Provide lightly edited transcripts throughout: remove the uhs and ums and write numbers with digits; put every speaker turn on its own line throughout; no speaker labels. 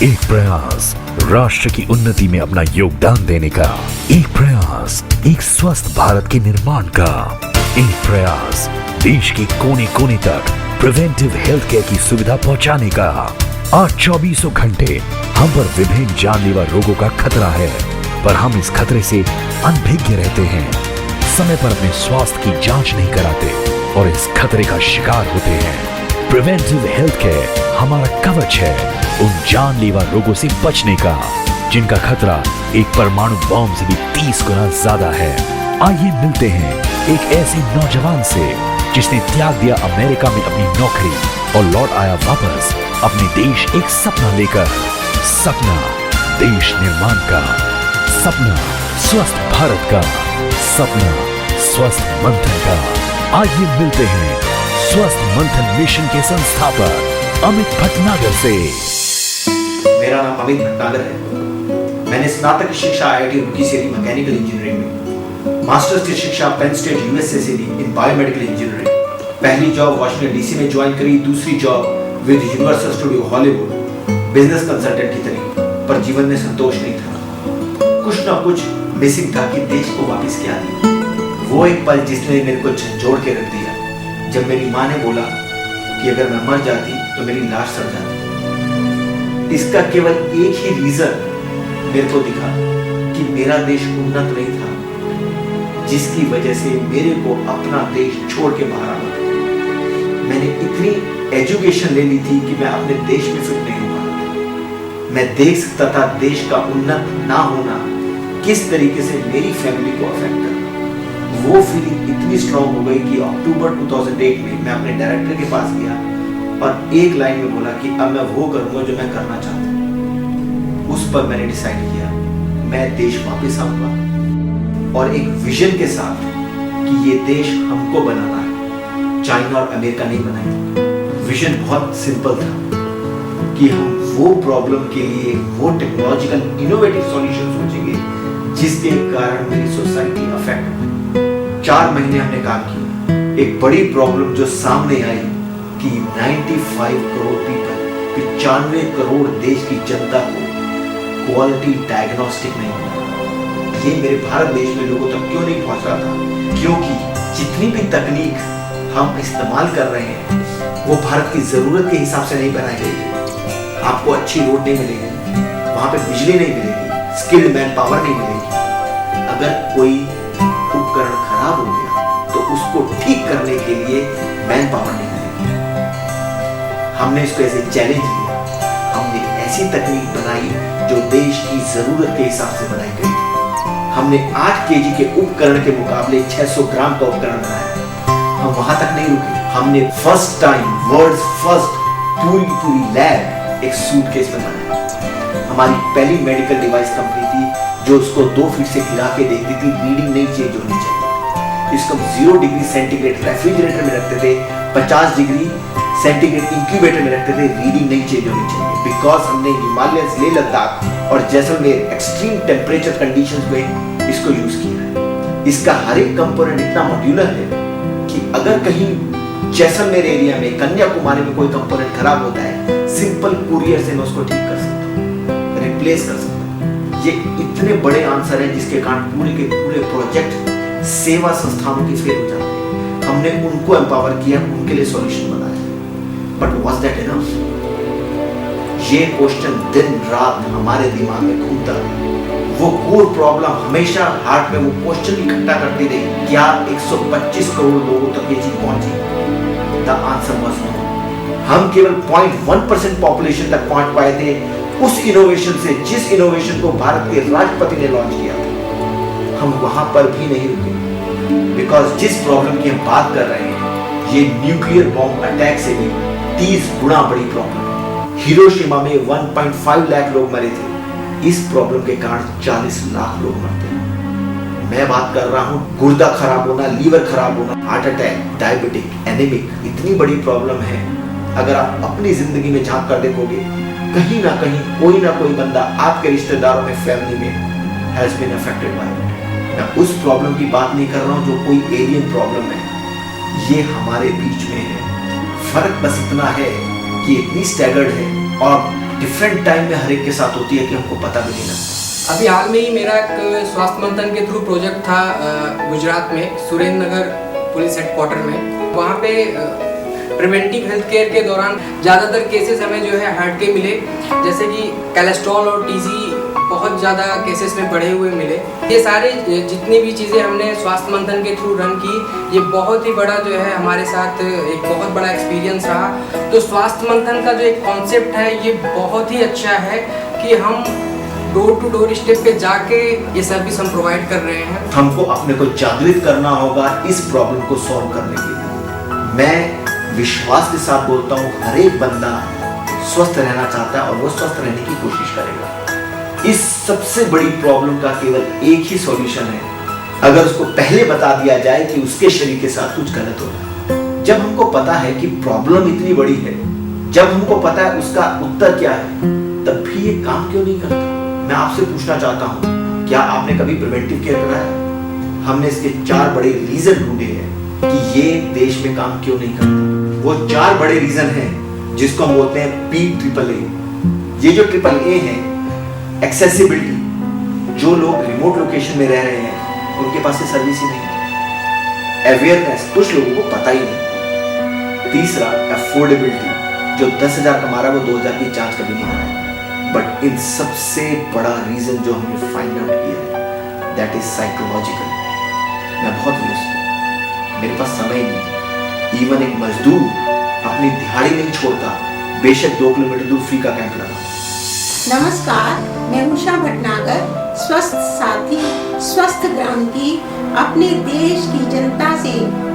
एक प्रयास राष्ट्र की उन्नति में अपना योगदान देने का, एक प्रयास एक स्वस्थ भारत के निर्माण का, एक प्रयास देश के कोने कोने तक प्रिवेंटिव हेल्थ केयर की सुविधा पहुंचाने का। आज 24 घंटे हम पर विभिन्न जानलेवा रोगों का खतरा है, पर हम इस खतरे से अनभिज्ञ रहते हैं, समय पर अपने स्वास्थ्य की जांच नहीं कराते और इस खतरे का शिकार होते हैं। प्रिवेंटिव हेल्थ केयर हमारा कवच है उन जानलेवा रोगों से बचने का, जिनका खतरा एक परमाणु बॉम्ब से भी 30 गुना ज्यादा है। आइए मिलते हैं एक ऐसे नौजवान से जिसने त्याग दिया अमेरिका में अपनी नौकरी और लौट आया वापस अपने देश एक सपना लेकर। सपना देश निर्माण का, सपना स्वस्थ भारत का, सपना स्वस्थ मंथन का। आइए मिलते हैं स्वस्थ मंथन मिशन के संस्थापक अमित भटनागर से।
मेरा नाम अमित भटनागर है। मैंने स्नातक की शिक्षा आईआईटी रुड़की से ली मैकेनिकल इंजीनियरिंग में, मास्टर्स की शिक्षा पेन स्टेट यूएसए से ली इन बायोमेडिकल इंजीनियरिंग। पहली जॉब वॉशिंगटन डीसी में ज्वाइन करी, दूसरी job with universal studio Hollywood business consultant की तरह, पर जीवन में संतोष नहीं था। कुछ ना कुछ मिसिंग था कि देश को वापस क्या दिया। वो एक पल जिसने मेरे को झंझोड़ के रख दिया जब मेरी माँ ने बोला कि अगर मैं मर जाती तो मेरी लाश सड़ जाती। इसका केवल एक ही रीजन मेरे को दिखा कि मेरा देश उन्नत नहीं था, जिसकी वजह से मेरे को अपना देश छोड़ के बाहर आना था। मैंने इतनी एजुकेशन ले ली थी कि मैं अपने देश में फिट नहीं हुआ। मैं देख सकता था देश का उन्नत ना होना किस तरीके से मेरी फैमिली को अफेक्ट करता। वो फीलिंग इतनी स्ट्रांग हो गई कि अक्टूबर 2008 में मैं अपने डायरेक्टर के पास गया और एक लाइन में बोला कि अब मैं वो करूंगा जो मैं करना चाहता हूं। उस पर मैंने डिसाइड किया मैं देश वापस आऊंगा और एक विजन के साथ कि ये देश हमको बनाना है, चाइना और अमेरिका नहीं बनाएंगे। विजन बहुत सिंपल था कि हम वो प्रॉब्लम के लिए वो टेक्नोलॉजिकल इनोवेटिव सॉल्यूशन सोचेंगे जिसके कारण मेरी सोसाइटी अफेक्ट हो। 4 महीने हमने काम किया। एक बड़ी प्रॉब्लम जो सामने आई कि 95 करोड़ पीपल, 95 करोड़ देश की जनता को क्वालिटी डायग्नोस्टिक नहीं मिला। ये मेरे भारत देश में लोगों तक क्यों नहीं पहुंच रहा था? क्योंकि जितनी भी तकनीक हम इस्तेमाल कर रहे हैं वो भारत की जरूरत के हिसाब से नहीं बनाई गई। आपको अच्छी रोड नहीं मिलेगी, वहां पे बिजली नहीं मिलेगी, स्किल्ड मैन पावर नहीं मिलेगी। अगर कोई उपकरण खराब हो गया तो उसको ठीक करने के लिए मैन पावर नहीं मिलेगी। हमने इसको ऐसे चैलेंज लिया। हमने ऐसी तकनीक बनाई जो देश की जरूरत के हिसाब से बनाई गई थी। हमने 8 केजी के उपकरण के मुकाबले 600 ग्राम का उपकरण बनाया। हम वहां तक नहीं रुके। हमने फर्स्ट टाइम वर्ल्ड्स फर्स्ट पूरी लैब एक सूटकेस में बनाया। हमारी पहली मेडिकल डिवाइस कंपनी थी जो उसको 2 फीट से गिरा के देखती थी रीडिंग नहीं चेंज होनी चाहिए। इसको 0 डिग्री सेंटीग्रेड रेफ्रिजरेटर में रखते थे, 50 डिग्री सेंटीग्रेड इंक्यूबेटर में रखते थे, रीडिंग नहीं चेंज होनी चाहिए। बिकॉज हमने हिमालय लेह लद्दाख और जैसलमेर एक्सट्रीम टेम्परेचर कंडीशंस में इसको यूज किया है। इसका हर एक कंपोनेंट इतना मॉड्यूलर है कि अगर कहीं जैसलमेर एरिया में, कन्याकुमारी में कोई कंपोनेंट खराब होता है, सिंपल कुरियर से मैं उसको ठीक कर सकता हूँ, रिप्लेस कर सकता हूँ। ये इतने बड़े आंसर हैं जिसके कारण पूरे के पूरे प्रोजेक्ट सेवा संस्थानों की फेल हो जाते हैं। हमने उनको एम्पावर किया, उनके लिए सॉल्यूशन बनाया। But was that enough? ये क्वेश्चन दिन रात हमारे दिमाग में घूमता रहा। वो कोर प्रॉब्लम हमेशा हार्ट में वो क्वेश्चन इकट्ठा करती रही, क्या 125 करोड़ लोगों तक ये चीज पहुंची? The answer was no. हम केवल 0.1% पॉपुलेशन तक पहुंच पाए थे उस इनोवेशन से, जिस इनोवेशन को भारत के राष्ट्रपति ने लॉन्च किया था। हम वहां पर भी नहीं रुके, बिकॉज जिस प्रॉब्लम की हम बात कर रहे हैं ये न्यूक्लियर बॉम्ब अटैक से भी 30 गुना बड़ी प्रॉब्लम है। हिरोशिमा में 1.5 लाख लोग मरे थे। इस प्रॉब्लम के कारण 40 लाख लोग मरते हैं। मैं बात कर रहा हूं गुर्दा खराब होना, लीवर खराब होना, हार्ट अटैक, डायबिटिक, एनीमिक, इतनी बड़ी प्रॉब्लम है। अगर आप अपनी जिंदगी में झांक कर देखोगे, कहीं ना कहीं कोई ना कोई बंदा आपके रिश्तेदारों में, फैमिली में has been affected by it. मैं उस प्रॉब्लम की बात नहीं कर रहा हूं जो कोई एलियन प्रॉब्लम है, ये हमारे बीच में है। फर्क बस इतना है कि इतनी स्टैगर्ड है और डिफरेंट टाइम में हर एक के साथ होती है कि हमको पता भी नहीं लगता।
अभी हाल में ही मेरा एक स्वास्थ्य मंथन के थ्रू प्रोजेक्ट था गुजरात में सुरेंद्र नगर पुलिस हेडक्वार्टर में। वहाँ पे प्रिवेंटिव हेल्थ केयर के दौरान ज़्यादातर केसेस हमें जो है हार्ट के मिले, जैसे कि कोलेस्ट्रॉल और टीजी बहुत ज़्यादा केसेस में बढ़े हुए मिले। ये सारे जितनी भी चीज़ें हमने स्वास्थ्य मंथन के थ्रू रन की, ये बहुत ही बड़ा जो है हमारे साथ एक बहुत बड़ा एक्सपीरियंस रहा। तो स्वास्थ्य मंथन का जो एक कॉन्सेप्ट है ये बहुत ही अच्छा है कि हम डोर टू डोर स्टेप पे जाके ये सर्विस हम प्रोवाइड कर रहे हैं।
हमको अपने को जागृत करना होगा इस प्रॉब्लम को सॉल्व करने के लिए। मैं विश्वास के साथ बोलता हूँ, हर एक बंदा स्वस्थ रहना चाहता है और वो स्वस्थ रहने की कोशिश करेगा। इस सबसे बड़ी प्रॉब्लम का केवल एक ही सॉल्यूशन है, अगर उसको पहले बता दिया जाए कि उसके शरीर के साथ कुछ गलत हो रहा है। जब हमको पता है कि प्रॉब्लम इतनी बड़ी है, जब हमको पता है उसका उत्तर क्या है, तब भी ये काम क्यों नहीं करता? मैं आपसे पूछना चाहता हूँ, क्या आपने कभी प्रिवेंटिव केयर कराया? हमने इसके 4 बड़े रीजन ढूंढे हैं कि ये देश में काम क्यों नहीं करता। वो 4 बड़े रीजन हैं जिसको हम बोलते हैं PAAA। ये जो AAA है, एक्सेसिबिलिटी, जो लोग रिमोट लोकेशन में रह रहे हैं उनके पास ये सर्विस ही नहीं। अवेयरनेस, कुछ लोगों को पता ही नहीं। तीसरा अफोर्डेबिलिटी, जो 10,000 कमा रहा है वो 2,000 की जांच कभी नहीं करा। बट इन सबसे बड़ा रीजन जो हमने फाइंड आउट किया है, दैट इज साइकोलॉजिकल। मैं बहुत व्यस्त हूँ, मेरे पास समय नहीं है। इवन एक मजदूर अपनी दिहाड़ी नहीं छोड़ता, बेशक 2 किलोमीटर दूर फ्री का कैंप लगा।
नमस्कार, मैं उषा भटनागर, स्वस्थ साथी स्वस्थ ग्राम की अपने देश की जनता से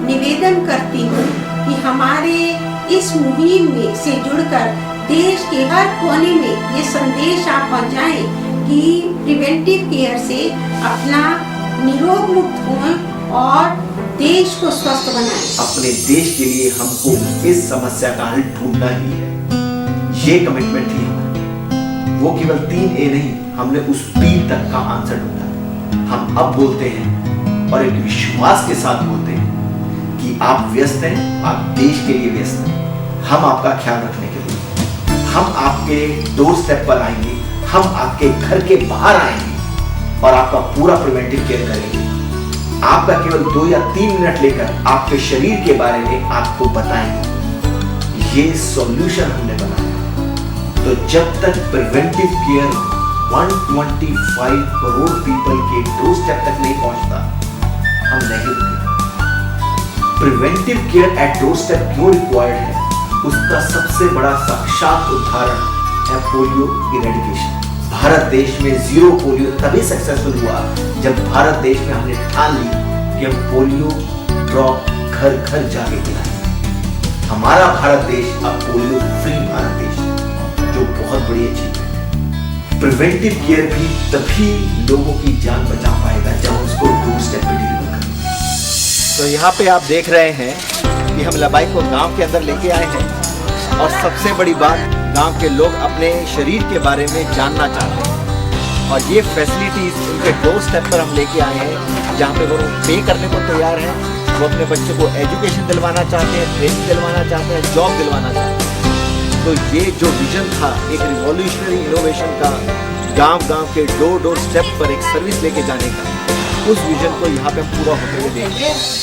निवेदन करती हूँ कि हमारे इस मुहिम में से जुड़कर देश के हर कोने में ये संदेश आप पहुँचाएं कि प्रिवेंटिव केयर से अपना निरोग मुक्त हों और देश को स्वस्थ बनाएं।
अपने देश के लिए हमको इस समस्या का हल ढूंढना ही है, ये कमिटमेंट थी हमारी। वो केवल 3A नहीं, हमने उस P तक का आंसर ढूंढा। हम अब बोलते हैं और एक विश्वास के साथ बोलते हैं कि आप व्यस्त हैं, आप देश के लिए व्यस्त हैं। हम आपका ख्याल रखने के लिए, हम आपके डोर स्टेप पर आएंगे, हम आपके घर के बाहर आएंगे और आपका पूरा प्रिवेंटिव केयर करेंगे। आपका केवल 2 या 3 मिनट लेकर आपके शरीर के बारे में आपको बताएंगे। ये सॉल्यूशन हमने बनाया। तो जब तक प्रिवेंटिव केयर 125 करोड़ पीपल के डोर स्टेप तक नहीं पहुंचता, हम नहीं रुकेंगे। Preventive care at door step क्यों रिक्वायर्ड है, उसका सबसे बड़ा साक्षात उदाहरण है पोलियो इरेडिकेशन। भारत देश में 0 पोलियो तभी सक्सेसफुल हुआ जब भारत देश में हमने ठान ली कि हम पोलियो ड्रॉप घर घर जाके पिलाएं। हमारा भारत देश अब पोलियो फ्री भारत देश, जो बहुत बड़ी अचीवमेंट है। प्रिवेंटिव केयर भी तभी लोगों की जान बचा पाएगा जब उसको डोर स्टेप पे डिलीवर करेंगे। तो यहाँ पे आप देख रहे हैं कि हम लबाई को गांव के अंदर लेके आए हैं और सबसे बड़ी बात, गांव के लोग अपने शरीर के बारे में जानना चाहते हैं और ये फैसिलिटीज उनके डोर स्टेप पर हम लेके आए हैं, जहाँ पे वो पे करने को तैयार हैं। वो अपने बच्चे को एजुकेशन दिलवाना चाहते हैं, ट्रेनिंग दिलवाना चाहते हैं, जॉब दिलवाना चाहते हैं। तो ये जो विजन था एक रिवॉल्यूशनरी इनोवेशन का, गांव गांव के डोर डोर स्टेप पर एक सर्विस लेके जाने का, उस विजन को यहाँ पे पूरा होते हुए देख रहे हैं।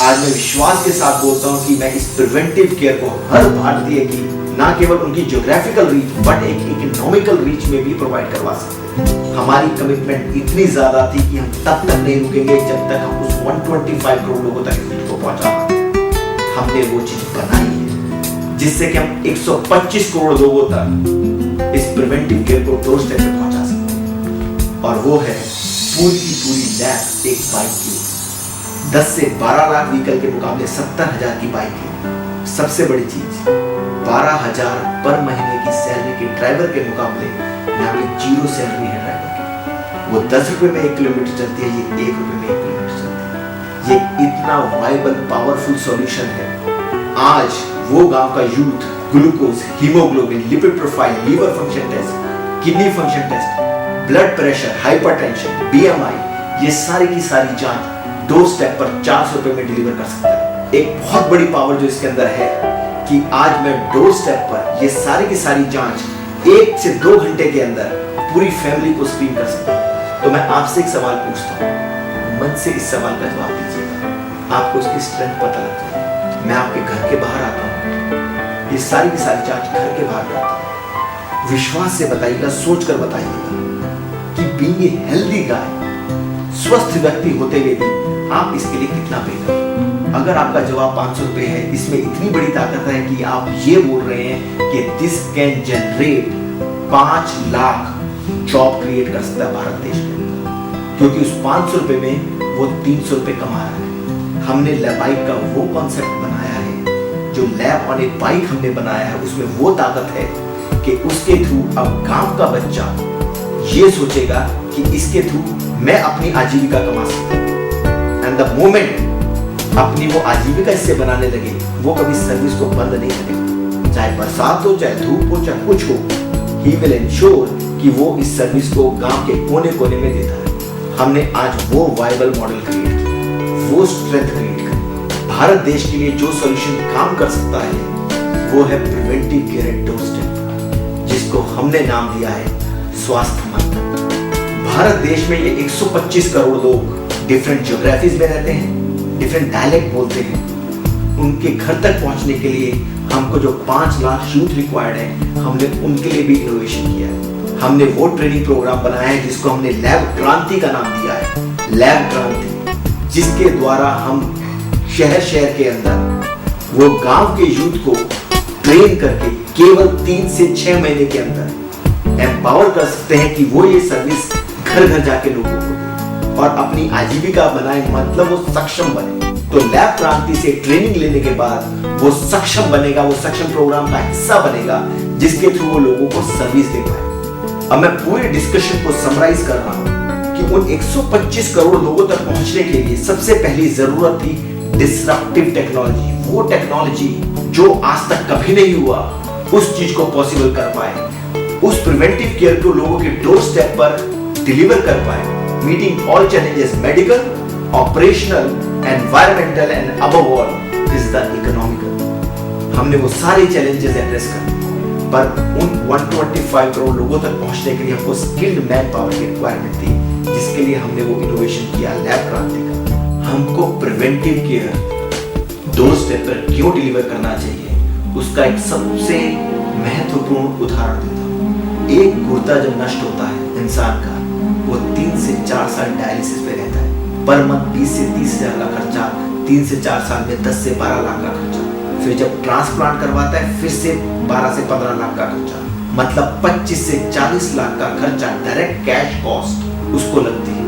आज मैं विश्वास के साथ बोलता हूँ कि मैं इस प्रिवेंटिव केयर को हर भारतीय की ना केवल उनकी ज्योग्राफिकल रीच बट एक इकोनॉमिकल रीच में भी प्रोवाइड करवा सकते हैं। हमारी कमिटमेंट इतनी ज्यादा थी कि हम तब तक नहीं रुकेंगे जब तक हम उस 125 करोड़ लोगों तक इस चीज को पहुंचा पाते। हमने वो चीज बनाई है जिससे कि हम 125 करोड़ लोगों तक इस प्रिवेंटिव केयर को डोर स्टेप पे पहुंचा सकते हैं। और वो है पूरी की पूरी लैब एक बाइक की। 10 से 12 लाख व्हीकल के मुकाबले 70,000 की बाइक है। सबसे बड़ी चीज, 12,000 पर महीने की सैलरी के ड्राइवर के मुकाबले यहाँ पे 0 सैलरी है ड्राइवर की। वो 10 रुपए में 1 किलोमीटर चलती है, ये 1 रुपए में 1 किलोमीटर चलती है। ये इतना वाइबल पावरफुल सॉल्यूशन है। आज वो गांव का youth glucose, haemoglobin, lipid profile, liver function test, kidney function test, blood pressure, hypertension, BMI, ये सारी की सारी जांच डोर स्टेप पर 400 रुपए में डिलीवर कर सकता है। एक बहुत बड़ी पावर जो इसके अंदर है कि आज मैं डोर स्टेप पर ये सारी की सारी जांच 1 से 2 घंटे के अंदर पूरी फैमिली को स्क्रीन कर सकते हैं। तो मैं आपसे एक सवाल पूछता हूँ, मन से इस सवाल का जवाब दीजिएगा, आपको उसकी स्ट्रेंथ पता लगता है। मैं आपके घर के बाहर आता हूँ, ये सारी की सारी जांच घर के बाहर करता हूँ। विश्वास से बताइएगा, सोच कर बताइएगा कि बीइंग ए हेल्दी गाय, स्वस्थ व्यक्ति होते हुए भी आप इसके लिए कितना पे करें। अगर आपका जवाब 500 रुपए है, इसमें इतनी बड़ी ताकत है कि आप ये बोल रहे हैं कि this can generate 5 lakh job create कर सकता है भारत देश में, क्योंकि उस 500 रुपए में वो 300 रुपए कमा रहा है। हमने लैबाइक का वो कॉन्सेप्ट बनाया है, जो लैब ऑन ए बाइक हमने बनाया है, उसमें वो ताकत है कि उसके थ्रू अब गांव का बच्चा ये सोचेगा कि इसके थ्रू मैं अपनी आजीविका कमा सकता हूं। एंड द मोमेंट अपनी वो आजीविका इससे बनाने लगे, वो कभी सर्विस को बंद नहीं करेगा, चाहे बरसात हो, चाहे धूप हो, चाहे कुछ हो। ही विल एंश्योर कि वो इस सर्विस को गांव के कोने कोने में देता है। हमने आज वो वायबल मॉडल क्रिएट किया, वो स्ट्रेंथ क्रिएट की। भारत देश के लिए जो सॉल्यूशन काम कर सकता है वो है प्रिवेंटिव केयर एट डोरस्टेप, जिसको हमने नाम दिया है स्वास्थ्य मंथन। भारत देश में ये 125 करोड़ लोग डिफरेंट ज्योग्राफीज में रहते हैं, डिफरेंट डायलेक्ट बोलते हैं। उनके घर तक पहुंचने के लिए हमको जो 5 लाख यूथ रिक्वायर्ड है, हमने उनके लिए भी इनोवेशन किया है। हमने वो ट्रेनिंग प्रोग्राम बनाया है जिसको हमने लैब क्रांति का नाम दिया है, लैब क्रांति, जिसके द्वारा हम शहर शहर के अंदर वो गांव के यूथ को ट्रेन करके केवल 3 से 6 महीने के अंदर एम्पावर कर सकते हैं कि वो ये सर्विस घर घर जाके लोगों को दे और अपनी आजीविका बनाए, मतलब वो सक्षम बने। तो लैब क्रांति से ट्रेनिंग लेने के बाद वो सक्षम बनेगा, वो सक्षम प्रोग्राम का हिस्सा बनेगा, जिसके थ्रू वो लोगों को सर्विस दे पाए। अब मैं पूरे डिस्कशन को समराइज कर रहा हूं कि उन 125 करोड़ लोगों तक पहुंचने के लिए सबसे पहली जरूरत थी डिसरप्टिव टेक्नोलॉजी। वो टेक्नोलॉजी जो आज तक कभी नहीं हुआ, उस चीज को पॉसिबल कर पाए, उस प्रिवेंटिव केयर को लोगों के डोर स्टेप पर डिलीवर कर पाए, meeting all challenges, medical, operational, environmental and above all is the economical. हमने वो सारे चैलेंजेस एड्रेस कर, पर उन 125 करोड़ लोगों तक पहुंचने के लिए हमको स्किल्ड मैन पावर की रिक्वायरमेंट थी, जिसके लिए हमने वो इनोवेशन किया लैब क्रांति का। हमको प्रिवेंटिव केयर डोर स्टेप पर क्यों डिलीवर करना चाहिए, उसका एक सबसे महत्वपूर्ण उदाहरण देता हूं। एक गुर्दा जब नष्ट होता है इंसान का, वो 3 से 4 साल डायलिसिस पे रहता है। पर मंथ 20 से 30 हजार का खर्चा, 3 से 4 साल में 10 से 12 लाख का खर्चा। फिर जब ट्रांसप्लांट करवाता है, फिर से 12 से 15 लाख का खर्चा, मतलब 25 से 40 लाख का खर्चा डायरेक्ट कैश कॉस्ट उसको लगती है।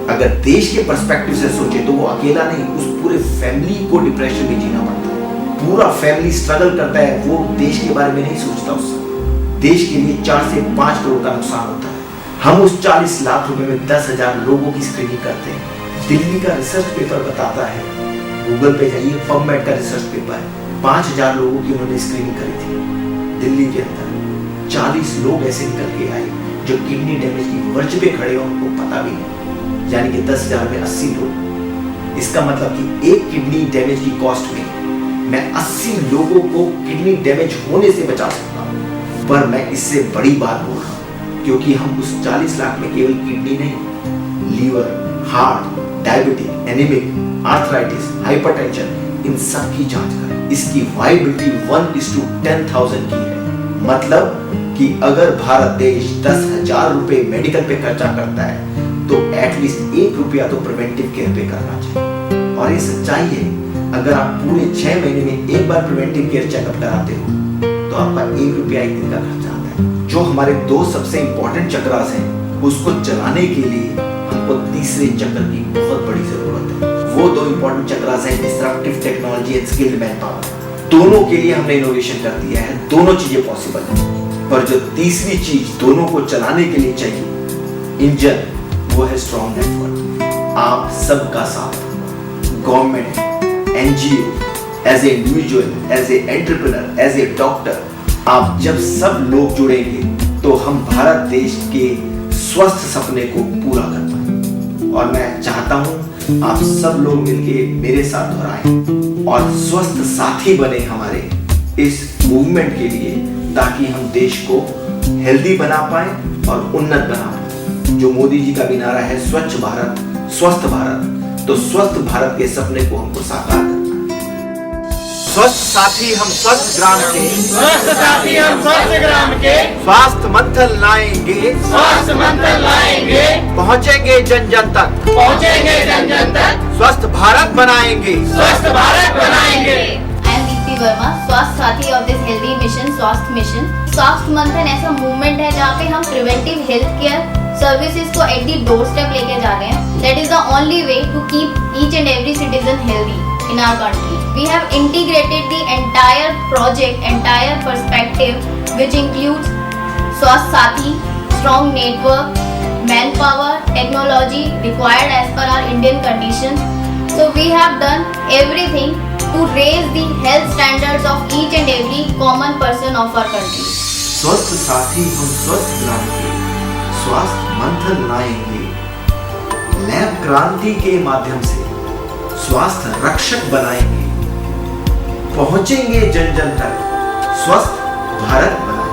अगर देश के पर्सपेक्टिव से सोचे तो वो अकेला नहीं, उस पूरे फैमिली को डिप्रेशन में जीना पड़ता है। पूरा फैमिली स्ट्रगल करता है, वो देश के बारे में नहीं सोचता। उससे देश के लिए 4 से 5 करोड़ का नुकसान होता है। हम उस 40 लाख रुपए में 10,000 लोगों की स्क्रीनिंग करते हैं। दिल्ली का रिसर्च पेपर बताता है, गूगल पे जाइए, पबमेड का रिसर्च पेपर है, 5000 लोगों की उन्होंने स्क्रीनिंग करी थी दिल्ली के अंदर। 40 लोग ऐसे निकल के आए जो किडनी डैमेज की वर्ज पे खड़े हो, उनको पता भी नहीं, यानी कि 10,000 में 80 लोग। इसका मतलब कि एक किडनी डैमेज की कॉस्ट में मैं 80 लोगों को किडनी डैमेज होने से बचा सकता हूं। पर मैं इससे बड़ी बात बोल रहा हूं, क्योंकि हम उस 40 लाख में केवल किडनी नहीं, liver, heart, diabetic, anaemic, arthritis, hypertension, इन सब की जांच करें। इसकी वायबिलिटी 1:10,000 की है। मतलब कि अगर भारत देश 10,000 रुपए मेडिकल पे खर्चा करता है, तो एटलीस्ट 1 रुपया तो प्रिवेंटिव केयर पे करना चाहिए। और ये सच्चाई है, अगर आप पूरे 6 महीने में एक बार प्रिवेंटिव केयर चेकअप कराते हो, तो आपका 1 रुपया 1 दिन का खर्चा आता है। जो हमारे 2 सबसे इंपॉर्टेंट चक्रास हैं, उसको चलाने के लिए हमको तीसरे चक्र की बहुत बड़ी जरूरत है। वो 2 इंपॉर्टेंट चक्रास हैं, disruptive technology and skilled man power. दोनों के लिए हमने इनोवेशन कर दिया है, दोनों चीजें पॉसिबल है। पर जो तीसरी चीज दोनों को चलाने के लिए चाहिए, इंजन, वो है स्ट्रॉन्ग नेटवर्क। आप सबका साथ, government, NGO, as a individual, as a entrepreneur, as a doctor, आप जब सब लोग जुड़ेंगे तो हम भारत देश के स्वस्थ सपने को पूरा कर पाएंगे। और मैं चाहता हूं आप सब लोग मिलके मेरे साथ दोहराएं और स्वस्थ साथी बने हमारे इस मूवमेंट के लिए, ताकि हम देश को हेल्दी बना पाए और उन्नत बना पाए। जो मोदी जी का भी नारा है स्वच्छ भारत स्वस्थ भारत, तो स्वस्थ भारत के सपने को हमको साकार करना है। स्वस्थ साथी हम स्वस्थ ग्राम के,
स्वस्थ साथी हम स्वस्थ ग्राम के,
स्वास्थ्य मंथन लाएंगे,
स्वास्थ्य मंथन लाएंगे,
पहुंचेंगे जन जन तक,
पहुंचेंगे जन जन तक,
स्वस्थ भारत बनाएंगे,
स्वस्थ भारत बनाएंगे।
I am दीप्ति वर्मा, स्वास्थ्य साथी ऑफ दिस हेल्दी मिशन, स्वास्थ्य मिशन। स्वास्थ्य मंथन ऐसा मूवमेंट है जहाँ पे हम प्रिवेंटिव हेल्थ केयर सर्विसेज को एट दी डोर स्टेप लेके जा रहे हैं। That is the only way to keep each and every citizen healthy in our country. We have integrated the entire project, entire perspective, which includes Swasth Sathi, strong network, manpower, technology required as per our Indian conditions. So we have done everything to raise the health standards of each and every common person of our country.
स्वस्थ साथी हम स्वस्थ ग्राम के, स्वास्थ्य मंथन लाएंगे, lab क्रांति के माध्यम से स्वास्थ्य रक्षक बनाएंगे, पहुंचेंगे जन जन तक, स्वस्थ भारत बनाएंगे।